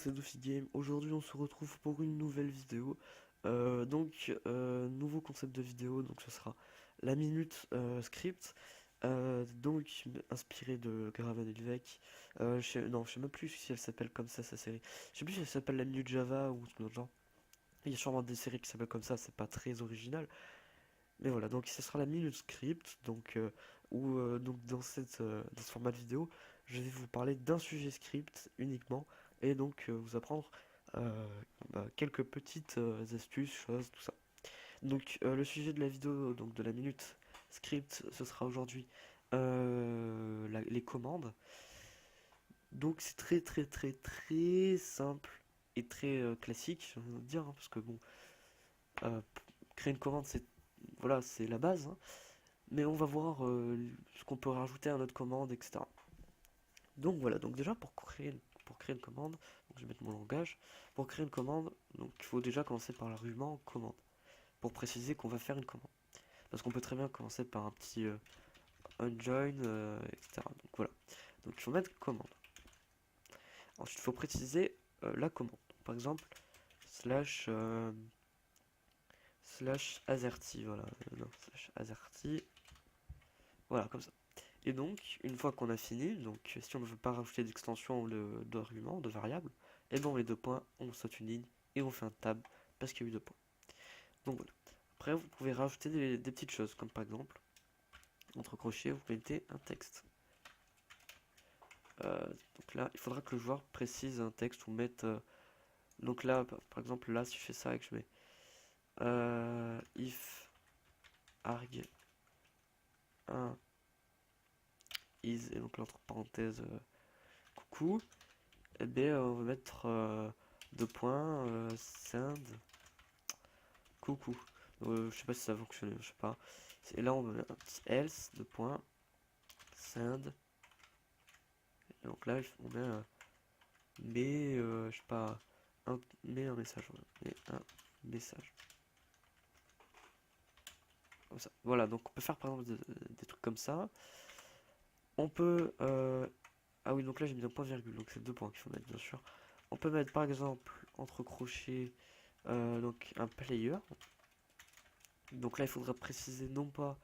monde, c'est Dofi Game. Aujourd'hui, on se retrouve pour une nouvelle vidéo. Nouveau concept de vidéo. Donc, ce sera la minute script. Inspiré de Graven et Levesque. Non, je sais même plus si elle s'appelle comme ça, sa série. Je sais plus si elle s'appelle la minute Java ou tout autre genre. Il y a sûrement des séries qui s'appellent comme ça, c'est pas très original. Mais voilà, donc ce sera la minute script. Donc, dans ce format de vidéo, je vais vous parler d'un sujet script uniquement et vous apprendre euh, quelques petites astuces, choses, tout ça. Le sujet de la vidéo, donc de la minute script, ce sera aujourd'hui les commandes. Donc c'est très simple et très classique, j'ai envie de dire, hein, parce que bon, euh, créer une commande, c'est la base, hein. Mais on va voir ce qu'on peut rajouter à notre commande, etc. Donc voilà, donc déjà pour créer une commande, donc je vais mettre mon langage, pour créer une commande, donc il faut déjà commencer par l'argument commande, pour préciser qu'on va faire une commande. Parce qu'on peut très bien commencer par un petit unjoin, etc. Donc voilà, donc il faut mettre commande. Ensuite il faut préciser la commande. Par exemple, slash azerty, voilà, non, slash azerty, voilà, comme ça. Et donc, une fois qu'on a fini, donc si on ne veut pas rajouter d'extension d'argument, de variable, et ben on met deux points, on saute une ligne et on fait un tab parce qu'il y a eu deux points. Donc voilà. Après, vous pouvez rajouter des petites choses, comme par exemple, entre crochets, vous mettez un texte. Donc là, il faudra que le joueur précise un texte ou mette. Donc là, par exemple, là, si je fais ça et que je mets if arg 1 is, et donc là, entre parenthèses, coucou, et bien on va mettre deux points, send coucou. Je sais pas si ça va fonctionner, je sais pas. Et là on met un petit else, deux points, send. Et donc là on met je sais pas, met un message, voilà. Mais un message. Comme ça. Voilà, donc on peut faire par exemple des trucs comme ça. On peut ah oui, donc là j'ai mis un point virgule, donc c'est deux points qu'il faut mettre bien sûr. On peut mettre par exemple entre crochets donc un player. Donc là, il faudra préciser non pas,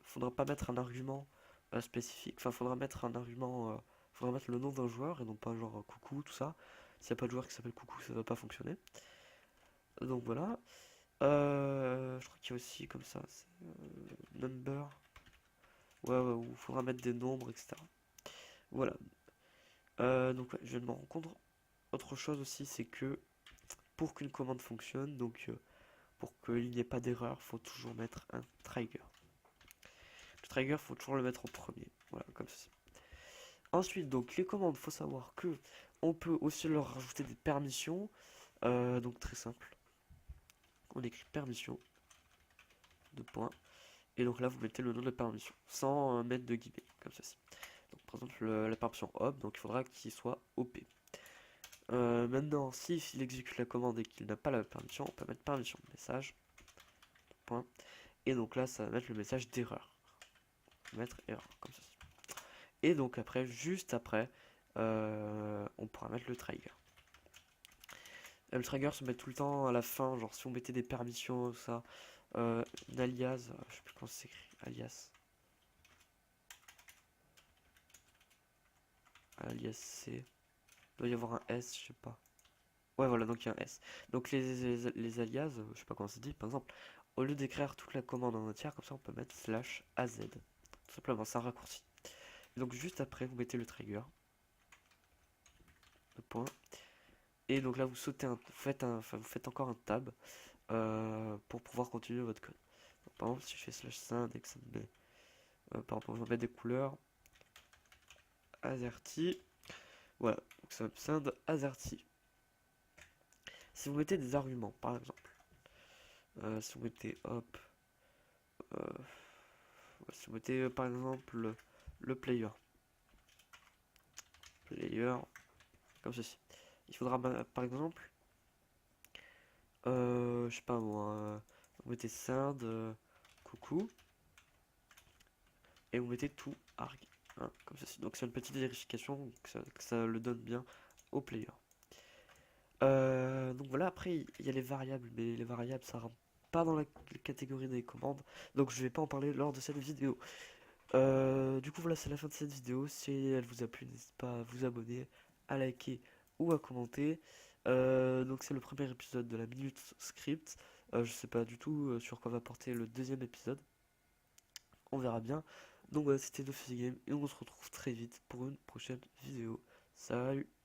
faudra pas mettre un argument spécifique. Enfin, faudra mettre un argument, faudra mettre le nom d'un joueur et non pas genre coucou, tout ça. S'il n'y a pas de joueur qui s'appelle coucou, ça va pas fonctionner. Donc voilà. Je crois qu'il y a aussi comme ça, number. Ouais, où il faudra mettre des nombres, etc. Voilà. Ouais, je viens de me rendre compte. Autre chose aussi, c'est que pour qu'une commande fonctionne, pour qu'il n'y ait pas d'erreur, faut toujours mettre un trigger. Le trigger, faut toujours le mettre en premier. Voilà, comme ceci. Ensuite, donc les commandes, faut savoir que on peut aussi leur rajouter des permissions. Donc très simple. On écrit permission, deux points. Et donc là, vous mettez le nom de la permission, sans mettre de guillemets, comme ceci. Donc par exemple, la permission hop, donc il faudra qu'il soit OP. Maintenant, s'il exécute la commande et qu'il n'a pas la permission, on peut mettre permission message, point. Et donc là, ça va mettre le message d'erreur. Mettre erreur, comme ceci. Et donc après, juste après, on pourra mettre le trigger. Le trigger se met tout le temps à la fin, genre si on mettait des permissions, ça, une alias, je sais plus comment ça s'écrit, alias, alias C, il doit y avoir un S, je sais pas. Ouais, voilà, donc il y a un S. Donc les alias, je sais pas comment ça se dit, par exemple, au lieu d'écrire toute la commande en entière, comme ça on peut mettre slash AZ. Tout simplement, c'est un raccourci. Donc juste après, vous mettez le trigger, le point. Et donc là, vous sautez vous faites encore un tab pour pouvoir continuer votre code. Donc, par exemple, si je fais slash send et que ça me met, par exemple, je vais mettre des couleurs azerty, voilà, donc ça me send azerty. Si vous mettez des arguments, par exemple, si vous mettez hop, euh, si vous mettez par exemple le player, comme ceci, il faudra par exemple, je sais pas moi, vous mettez send coucou et vous mettez tout arg, hein, comme ceci. Donc c'est une petite vérification que ça le donne bien au player. Donc voilà, après il y a les variables, mais les variables ça rentre pas dans la catégorie des commandes, donc je vais pas en parler lors de cette vidéo. Du coup voilà, c'est la fin de cette vidéo. Si elle vous a plu, n'hésitez pas à vous abonner, à liker ou à commenter. Donc c'est le premier épisode de la Minute Script. Je sais pas du tout sur quoi va porter le deuxième épisode. On verra bien. Donc voilà, c'était NoFuseGame et on se retrouve très vite pour une prochaine vidéo. Salut!